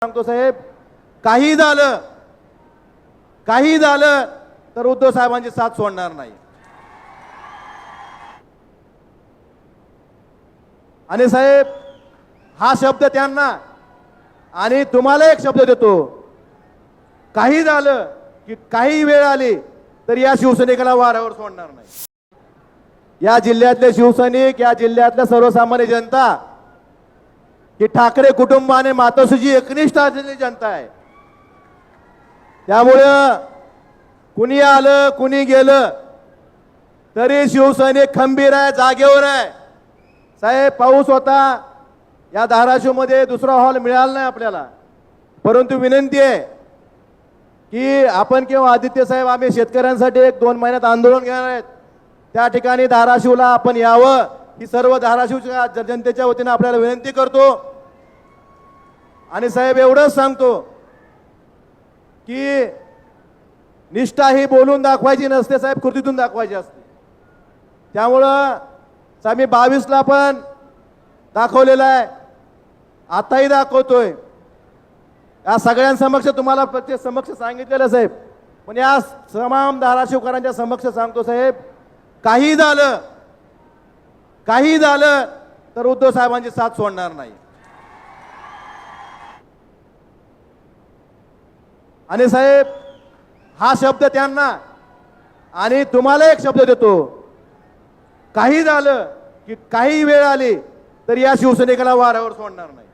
सांगतो साहेब, काही झालं तर उद्धव साहेबांची साथ सोडणार नाही. आणि साहेब, हा शब्द त्यांना आणि तुम्हाला एक शब्द देतो, काही झालं की काही वेळ आली तर या शिवसैनिकाला वाऱ्यावर सोडणार नाही. या जिल्ह्यातले शिवसैनिक, या जिल्ह्यातल्या सर्वसामान्य जनता ही ठाकरे कुटुंबाने मातोश्रीची एकनिष्ठ असलेली जनता आहे. त्यामुळं कुणी आलं कुणी गेलं तरी शिवसैनिक खंबीर आहे, जागेवर आहे. साहेब, पाऊस होता, या धाराशिव मध्ये दुसरा हॉल मिळाला नाही आपल्याला, परंतु विनंती आहे की आपण किंवा आदित्य साहेब आम्ही शेतकऱ्यांसाठी 1-2 महिन्यात आंदोलन घेणार आहेत. त्या ठिकाणी धाराशिवला आपण यावं ही सर्व धाराशिवच्या जनतेच्या वतीने आपल्याला विनंती करतो. आणि साहेब, एवढंच सांगतो की निष्ठा ही बोलून दाखवायची नसते साहेब, कृतीतून दाखवायची असते. त्यामुळं आम्ही 22ला पण दाखवलेलं आहे, आताही दाखवतोय. या सगळ्यांसमक्ष तुम्हाला प्रत्येक समक्ष सांगितलेलं साहेब, पण या तमाम धाराशिवकरांच्या समक्ष सांगतो साहेब, काही झालं तर उद्धव साहेबांची साथ सोडणार नाही. आणि साहेब, हा शब्द त्यांना आणि तुम्हाला एक शब्द देतो, काही झालं की काही वेळ आली तर या शिवसैनिकाला वाऱ्यावर सोडणार नाही.